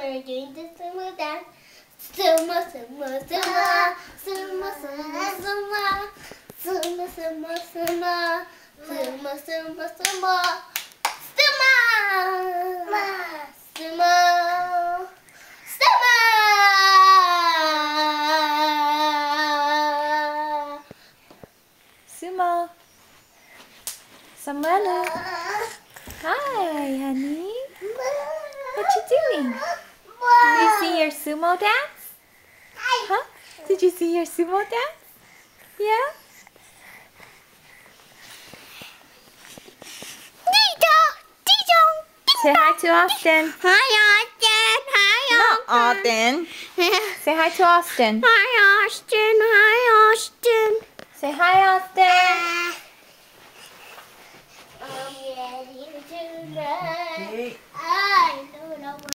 we're doing the sumo dance. Sumo, sumo, sumo, sumo, sumo, sumo, sumo, sumo, sumo, sumo, sumo, sumo, sumo, sumo, Sumo. Samuela. Hi, honey. What you doing? Did you see your sumo dance? Huh? Did you see your sumo dance? Yeah? Say hi to Austin. Hi, Austin. Hi, Not Austin. Say hi to Austin. Hi, Austin. Hi, Austin. Say hi, Austin.